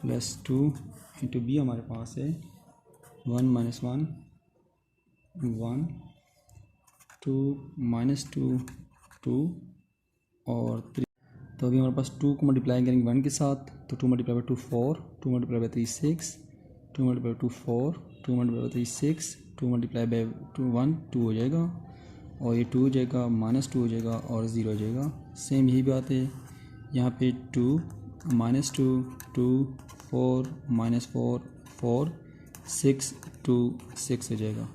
प्लस 2 इंटू बी हमारे पास है 1 माइनस 1 1 2 माइनस 2 2 और 3। तो अभी हमारे पास 2 को मल्टीप्लाई करेंगे 1 के साथ, तो 2 multiply by 2 4 2 multiply by 3 6 2 multiply by 2 4 2 multiply by 3 6 2 multiply by 2 1 2 हो जाएगा और ये 2 हो जाएगा माइनस 2 हो जाएगा और 0 हो जाएगा। सेम यही बात है यहाँ पे 2 माइनस 2 2 4 माइनस 4 4 6 2 6 हो जाएगा।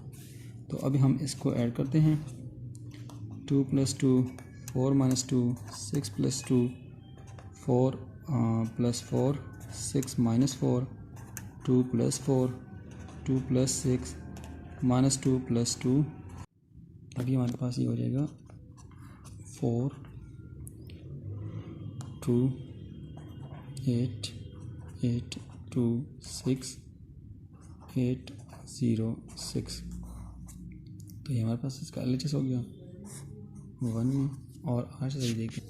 तो अभी हम इसको ऐड करते हैं 2 plus 2 4 minus 2 6 plus 2 4 plus 4 6 minus 4 2 plus 4 2 plus 6 minus 2 plus 2। अभी हमारे पास ये हो जाएगा 4 2 8 8 2 6 8 0 6। तो ये हमारे पास इसका LHS हो गया 1 में। और आज से देखें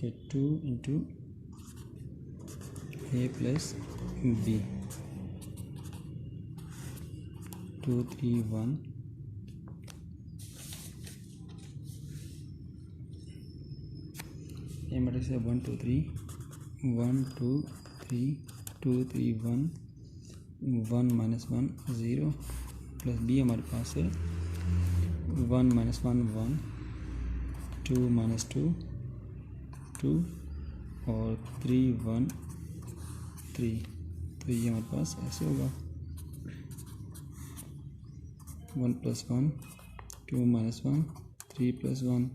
कि 2 इंटू a प्लस बी 2 3 1 ये मैट्रिक्स है 1 2 3 1 2 3 2 3 1 1 माइनस 1 0 प्लस बी हमारे पास है 1 माइनस 1 1 2 माइनस 2 2 और 3 1 3। तो ये हमारे पास ऐसे होगा 1 plus 1 2 minus 1 3 plus 1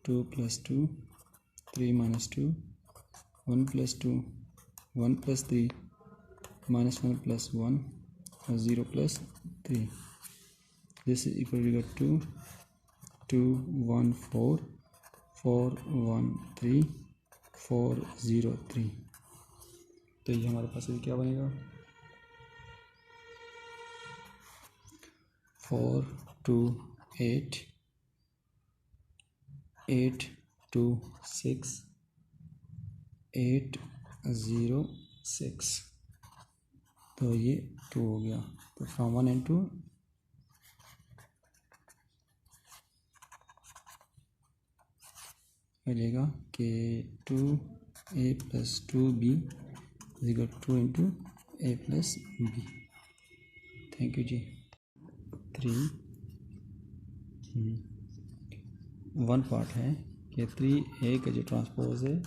2 plus 2 3 minus 2 1 plus 2 1 plus 3 minus 1 plus 1 और 0 plus 3। This is equal to 2 2 1 4 413 तो ये हमारे पास अभी क्या बनेगा 428 826 806 तो ये 2 हो गया। तो फ्रॉम 1 and 2 मिलेगा कि 2a + 2b = 2 × a + b। Thank you जी। 1 पार्ट है कि 3a का जो ट्रांसपोज है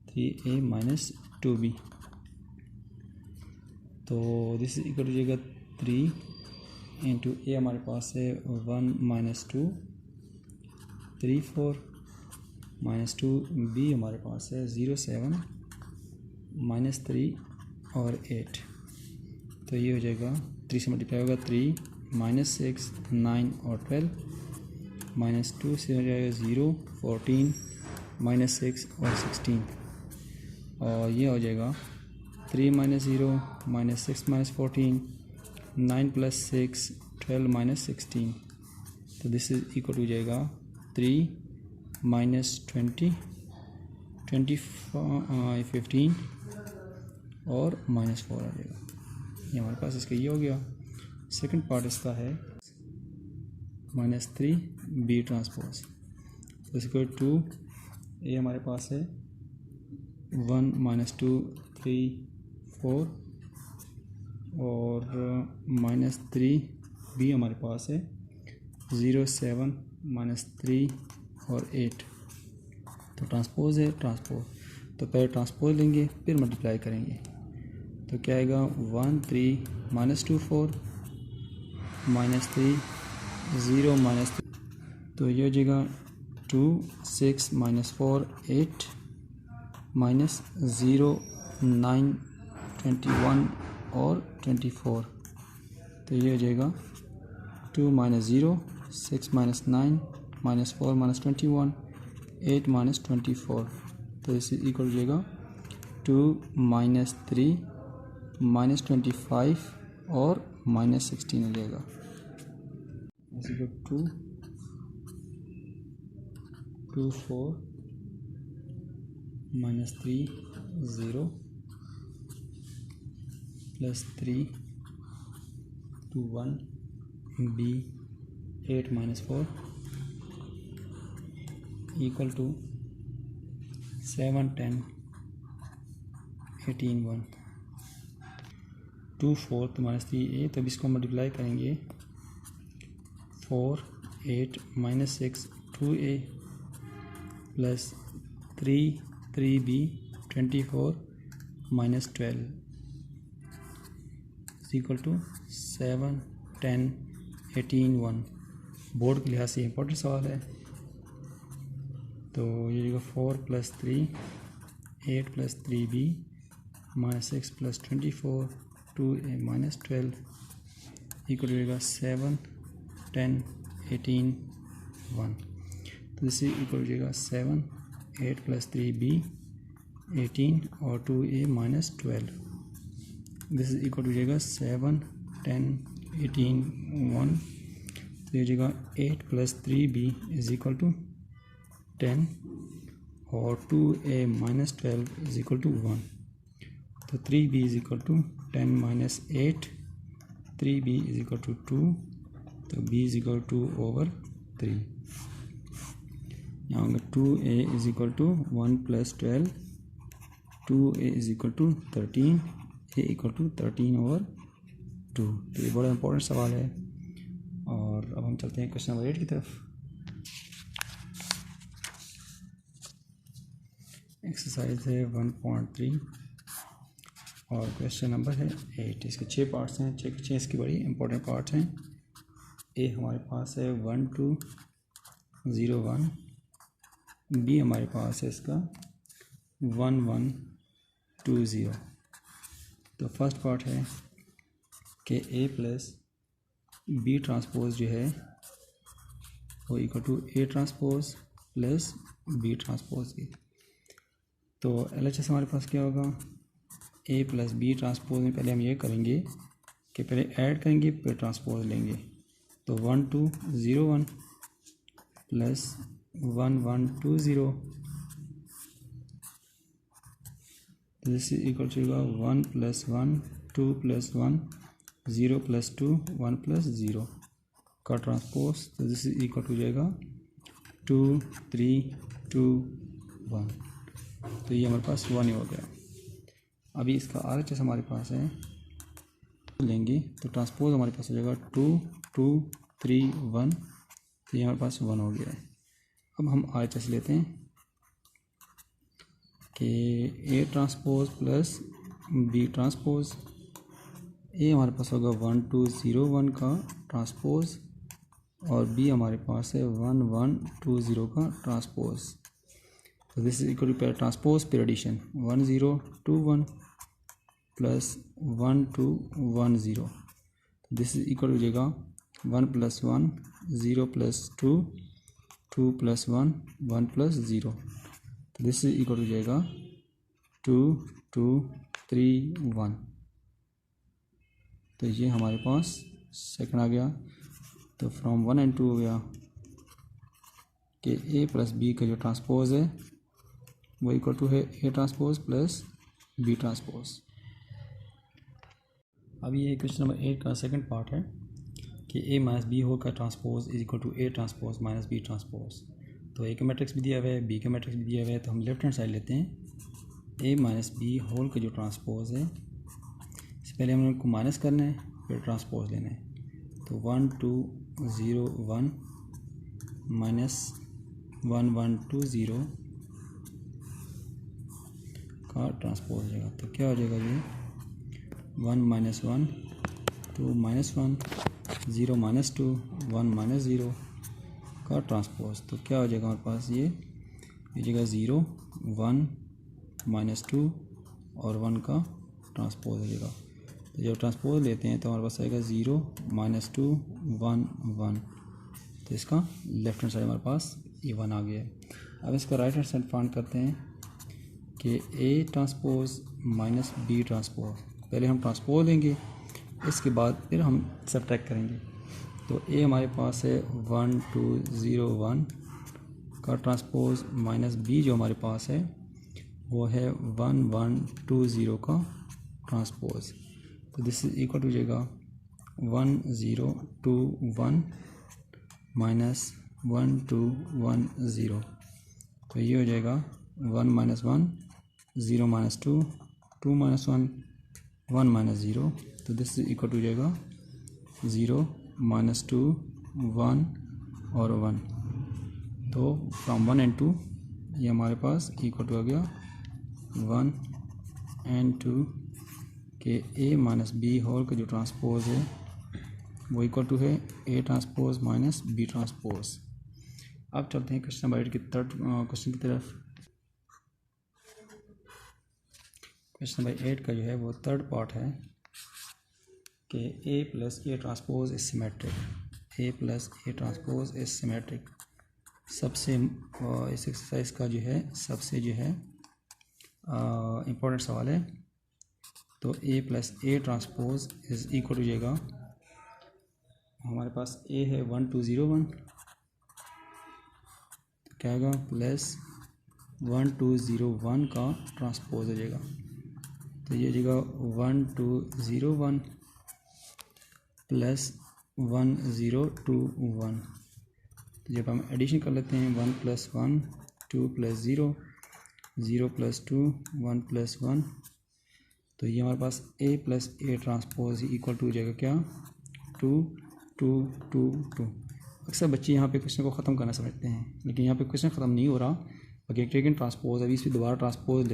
3a - 2b तो दिस इज इक्वल टू जाएगा 3 × a हमारे पास है 1 - 2 3 4 -2 b हमारे पास है 0 7 -3 और 8 तो ये हो जाएगा 3 से मल्टीप्लाई होगा 3 -6 9 और 12 -2 से हो जाएगा 0 14 -6 और 16 और ये हो जाएगा 3 - 0 -6 - 14 9 + 6 12 - 16 तो दिस इज इक्वल टू जाएगा 3 -20 15 और -4 आ जाएगा। ये हमारे पास इसका ये हो गया। सेकंड पार्ट इसका है -3 b ट्रांसपोज तो इसको 2 a हमारे पास है 1 - 2 3 4 और -3 b हमारे पास है 0 7 -3 और 8 तो ट्रांसपोज है ट्रांसपोज तो पहले ट्रांसपोज लेंगे फिर मल्टीप्लाई करेंगे तो क्या आएगा 1 3 -2 4 -3 0 -3 तो ये हो जाएगा 2 6 -4 8 -0 9 21 और 24 तो ये हो जाएगा 2 - 0 6 - 9 -4 -21 8 -24 तो इस इक्वल हो जाएगा 2 - 3 -25 और -16 हो जाएगा। 2 2 4 -3 0 +3 2 1 b 8 -4 इक्वल टू 7 10 18 1 2 4 तो -3 a तब इसको मल्टीप्लाई करेंगे 4 8 -6 2a + 3 3b 24 -12 equal to 7 10 18 1 board के लिहाज से इंपॉर्टेंट सवाल है तो ये होगा 4 + 3 8 + 3b -6 + 24 2a -12 इक्वल टू होगा 7 10 18 1 तो इसे इक्वल हो जाएगा 7 8 + 3b 18 और 2a -12 this is equal to जाएगा 7 10 18 1 तो ये हो जाएगा 8 + 3b इज इक्वल टू 10 और 2a -12 इज इक्वल टू 1 तो 3b is equal to 10 - 8 3b is equal to 2 तो b is equal to over 3 यहाँ होगा 2a is equal to 1 + 12 2a is equal to 13 a equal to 13 over 2 तो ये बड़ा important सवाल है। और अब हम चलते हैं क्वेश्चन नंबर 8 की तरफ। एक्सरसाइज है 1.3 और क्वेश्चन नंबर है 8। इसके 6 पार्ट्स हैं, 6 इसकी बड़ी इंपॉर्टेंट पार्ट्स हैं। ए हमारे पास है 1 2 0 1 बी हमारे पास है इसका 1 1 2 0। तो फर्स्ट पार्ट है कि ए प्लस बी ट्रांसपोज जो है वो equal to A transpose plus B transpose की। तो LHS हमारे पास क्या होगा, ए प्लस बी ट्रांसपोज में पहले हम ये करेंगे कि पहले ऐड करेंगे फिर ट्रांसपोज लेंगे। तो 1 2 0 1 plus 1 1 2 0, this is equal to 1 plus 1 2 plus 1 0 plus 2 1 plus 0 का ट्रांसपोज। तो दिस इज इक्वल टू जाएगा 2 3 2 1। तो ये हमारे पास 1 ही हो गया। अभी इसका RHS हमारे पास है, लेंगे तो ट्रांसपोज हमारे पास हो जाएगा 2 2 3 1। तो ये हमारे पास 1 हो गया है। अब हम RHS लेते हैं कि A transpose plus B transpose. A हमारे पास होगा 1 2 0 1 का ट्रांसपोज और बी हमारे पास है 1 1 2 0 का ट्रांसपोज। तो this is equal to transpose फिर addition 1 0 2 1 plus 1 2 1 0। This is equal हो जाएगा 1 प्लस 1 0 प्लस 2 2 प्लस 1 1 प्लस 0। तो दिस इज इक्वल हो जाएगा 2 2 3 1। तो ये हमारे पास सेकंड आ गया। तो फ्रॉम 1 एंड 2 हो गया कि ए प्लस बी का जो ट्रांसपोज है वो इक्वल टू है A transpose plus B transpose. अभी ये क्वेश्चन नंबर 8 का सेकंड पार्ट है कि ए माइनस बी होल का transpose is equal to A transpose minus B transpose. तो ए का मैट्रिक्स भी दिया हुआ है, बी का मैट्रिक्स भी दिया हुआ है। तो हम लेफ्ट हैंड साइड लेते हैं। ए माइनस बी होल का जो ट्रांसपोज है, इससे पहले हम उनको माइनस करना है फिर ट्रांसपोज लेना है। तो 1 2 0 1 माइनस 1 1 2 0 का ट्रांसपोज हो जाएगा। तो क्या हो जाएगा ये 1 माइनस 1 2 माइनस 1 0 माइनस 2 1 माइनस 0 का ट्रांसपोज। तो क्या हो जाएगा हमारे पास ये जगह 0 1 माइनस 2 और 1 का ट्रांसपोज हो जाएगा। तो जब ट्रांसपोज लेते हैं तो हमारे पास आएगा 0 माइनस 2 1 1। तो इसका लेफ्ट हैंड साइड हमारे पास ये 1 आ गया है। अब इसका राइट हैंड साइड फाइंड करते हैं कि A transpose minus B transpose. पहले हम ट्रांसपोज लेंगे, इसके बाद फिर हम सबट्रैक्ट करेंगे। तो ए हमारे पास है 1 2 0 1 का ट्रांसपोज माइनस बी जो हमारे पास है वो है 1 1 2 0 का ट्रांसपोज। तो दिस इज इक्वल टू जाएगा 1 0 2 1 माइनस 1 2 1 0। तो ये हो जाएगा 1 माइनस 1 0 माइनस 2 2 माइनस 1 1 माइनस 0। तो दिस इज इक्वल टू जाएगा 0 माइनस 2 1 और 1। तो फ्रॉम 1 एंड 2 ये हमारे पास इक्वल टू आ गया 1 एंड 2 के ए माइनस बी होल का जो ट्रांसपोज है वो इक्वल टू है A transpose minus B transpose. अब चलते हैं क्वेश्चन नंबर 8 की थर्ड क्वेश्चन की तरफ। क्वेश्चन नंबर 8 का जो है वो थर्ड पार्ट है कि A plus A transpose is symmetric. A plus A transpose is symmetric. सबसे इस एक्सरसाइज का जो है सबसे जो है इम्पोर्टेंट सवाल है। तो A plus A transpose is equal to जाएगा, हमारे पास ए है 1 2 0 1, तो क्या होगा प्लस 1 2 0 1 का ट्रांसपोज हो जाएगा। तो ये हो जाएगा 1 2 0 1 प्लस 1 0 2 1। तो जब हम एडिशन कर लेते हैं 1 प्लस 1 2 प्लस 0 0 प्लस 2 1 प्लस 1। तो ये हमारे पास A plus A transpose equal to हो जाएगा क्या 2 2 2 2। अक्सर बच्चे यहाँ पे क्वेश्चन को ख़त्म करना समझते हैं, लेकिन यहाँ पे क्वेश्चन ख़त्म नहीं हो रहा। बाकी टेकन ट्रांसपोज अभी इस पर दोबारा ट्रांसपोज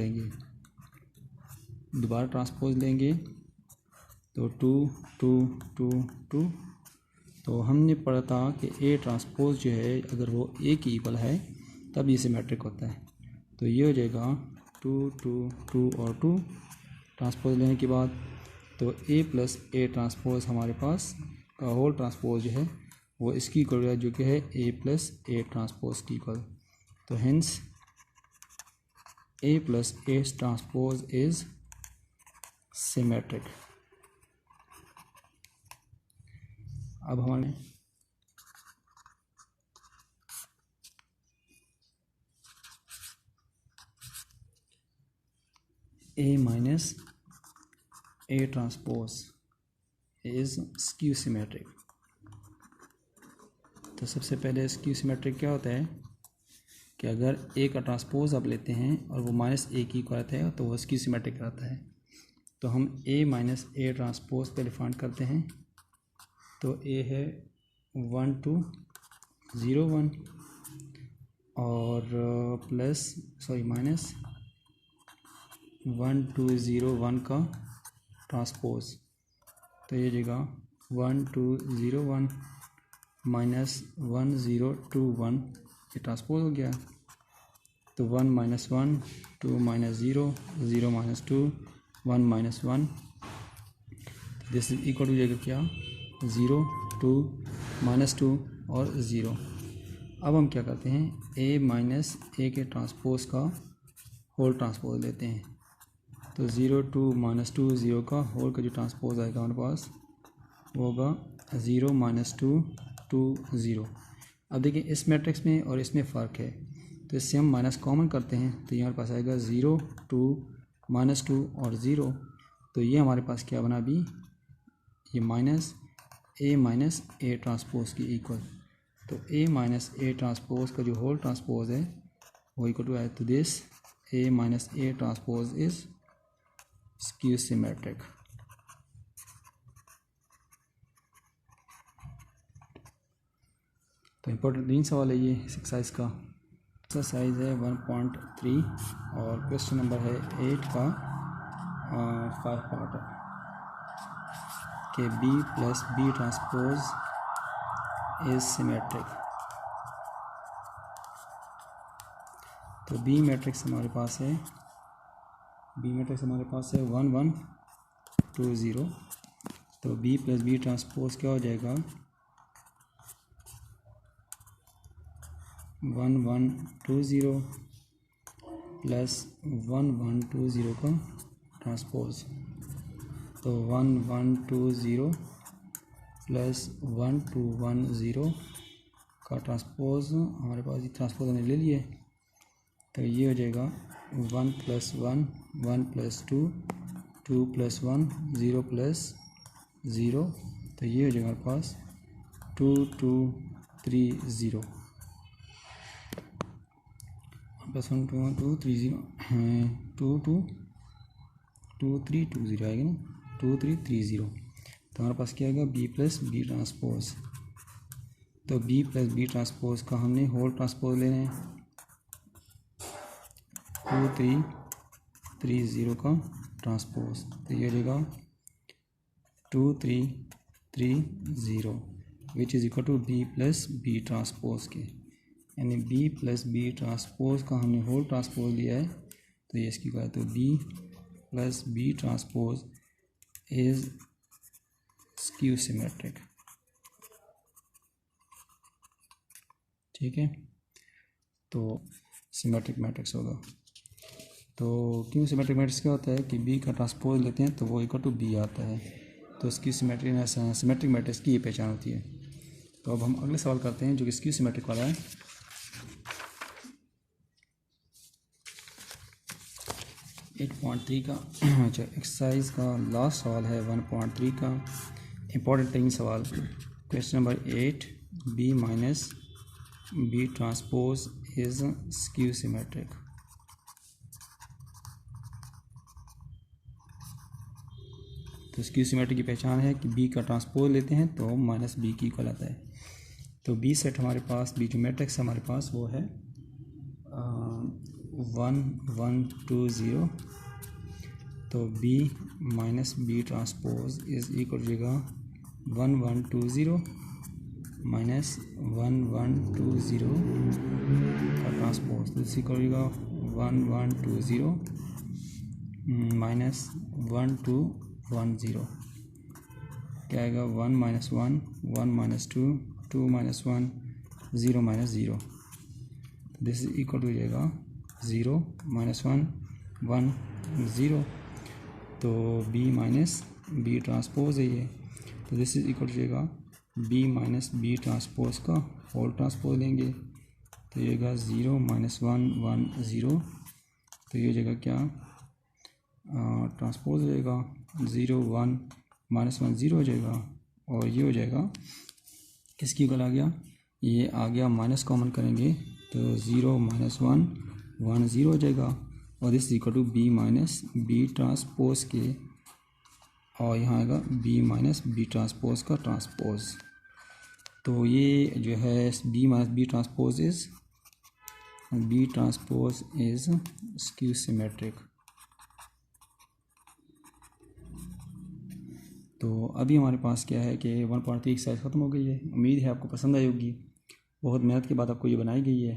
लेंगे तो 2 2 2 2। तो हमने पढ़ा था कि ए ट्रांसपोज जो है अगर वो ए की इक्वल है तब ये सिमेट्रिक होता है। तो ये हो जाएगा 2 2 2 और 2 ट्रांसपोज लेने के बाद। तो ए प्लस ए ट्रांसपोज हमारे पास का होल ट्रांसपोज जो है वो इसकी इक्वल है, जो कि है ए प्लस ए ट्रांसपोज की इक्वल। तो hence A plus A transpose is symmetric. अब हमारे A minus A transpose is skew symmetric. तो सबसे पहले स्क्यू सिमेट्रिक क्या होता है कि अगर A का ट्रांसपोज आप लेते हैं और वो माइनस A की इक्वल आता है तो वो स्क्यू सिमेट्रिक रहता है। तो हम A माइनस A ट्रांसपोज पहले फाइंड करते हैं। तो A है 1 2 0 1 और माइनस 1 2 0 1 का ट्रांसपोज। तो ये जगह 1 2 0 1 माइनस 1 0 2 1 ये ट्रांसपोज हो गया। तो 1 minus 1 2 minus 0 0 minus 2 1 minus 1, this is equal to जाएगा क्या 0 2 माइनस 2 और 0। अब हम क्या करते हैं A माइनस A के ट्रांसपोज का होल ट्रांसपोज लेते हैं। तो 0 2 माइनस 2 0 का होल का जो ट्रांसपोज आएगा हमारे पास वो होगा 0 माइनस 2 2 0। अब देखिए इस मैट्रिक्स में और इसमें फ़र्क है, तो इससे हम माइनस कॉमन करते हैं तो ये हमारे पास आएगा 0 2 माइनस 2 और 0। तो ये हमारे पास क्या बना अभी, ये माइनस A ट्रांसपोज की इक्वल। तो A माइनस A ट्रांसपोज का जो होल ट्रांसपोज है वो इक्वल टू है तो this A minus A transpose is skew symmetric. तो इम्पोर्टेंट 3 सवाल है ये इस एक्सरसाइज का। एक्सरसाइज है 1.3 और क्वेश्चन नंबर है 8 का 5 पार्ट है कि B plus B transpose is symmetric. तो B मैट्रिक्स हमारे पास है 1 1 2 0। तो B प्लस B ट्रांसपोज क्या हो जाएगा 1 1 2 0 प्लस 1 1 2 0 का ट्रांसपोज। तो 1 1 2 0 प्लस 1 2 1 0 का ट्रांसपोज हमारे पास ये ट्रांसपोज हमने ले लिए। तो ये हो जाएगा 1 प्लस 1 1 प्लस 2 2 प्लस 1 0 प्लस 0। तो ये हो जाएगा हमारे पास 2 2 3 0 प्लस 1 2 2 3 0 2 2 2 3 2 0 आएगा ना 2 3 3 0। तो हमारे पास क्या आएगा B प्लस B ट्रांसपोज। तो B प्लस B ट्रांसपोज का हमने होल ट्रांसपोज लेना है 2 3 3 0 का ट्रांसपोज। तो ये हो जाएगा 2 3 3 0 which is equal to B plus B transpose के, यानी B प्लस B ट्रांसपोज का हमने होल ट्रांसपोज लिया है। तो ये इसकी बात है तो B plus B transpose is skew symmetric. ठीक है, तो सिमेट्रिक मैट्रिक्स होगा। तो क्यों सिमेट्रिक मैट्रिक्स क्या होता है कि B का ट्रांसपोज लेते हैं तो वो इक्वल टू B आता है। तो इसकी सिमेट्रिक मैट्रिक्स की ये पहचान होती है। तो अब हम अगले सवाल करते हैं जो कि स्क्यू सिमेट्रिक वाला है। 8.3 का अच्छा एक्सरसाइज का लास्ट सवाल है 1.3 का इम्पोर्टेंट 3 सवाल। Question number 8 B minus B transpose is skew symmetric. तो स्क्यू सिमेट्रिक की पहचान है कि B का ट्रांसपोज लेते हैं तो माइनस B की इक्वल आता है। तो B सेट हमारे पास B जो मैट्रिक्स हमारे पास वो है 1 1 2 0। तो B minus B transpose is equal हो जाएगा 1 1 2 0 माइनस 1 1 2 0 का ट्रांसपोज। तो इसी इक्वल हो जाएगा 1 1 2 0 माइनस 1 2 1 0। क्या आएगा 1 माइनस 1 1 माइनस 2 2 माइनस 1 0 माइनस 0। तो दिस इज इक्वल टू हो जाएगा 0 -1 1 0। तो b माइनस बी ट्रांसपोज है ये, तो दिस इज इक्वल टू जाएगा b माइनस बी ट्रांसपोज का होल ट्रांसपोज लेंगे, तो ये होगा 0 -1 1 0। तो ये हो जाएगा क्या, ट्रांसपोज हो जाएगा 0 1 -1 0 हो जाएगा। और ये हो जाएगा किसकी इक्वल आ गया, ये आ गया माइनस कॉमन करेंगे तो 0 -1 1 0 हो जाएगा। और this equal to b minus B transpose के, और यहाँ आएगा b माइनस बी ट्रांसपोज का ट्रांसपोज। तो ये जो है b minus B transpose is skew symmetric. तो अभी हमारे पास क्या है कि 1.3 एक्सरसाइज ख़त्म हो गई है। उम्मीद है आपको पसंद आई होगी, बहुत मेहनत के बाद आपको ये बनाई गई है।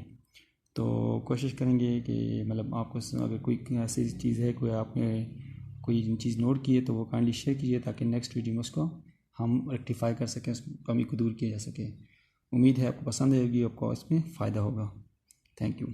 तो कोशिश करेंगे कि मतलब आपको अगर कोई ऐसी चीज़ है, कोई आपने कोई चीज़ नोट की है तो वो काइंडली शेयर कीजिए, ताकि नेक्स्ट वीडियो में उसको हम रेक्टिफाई कर सकें, उस कमी को दूर किया जा सके। उम्मीद है आपको पसंद आएगी, आपको इसमें फ़ायदा होगा। Thank you.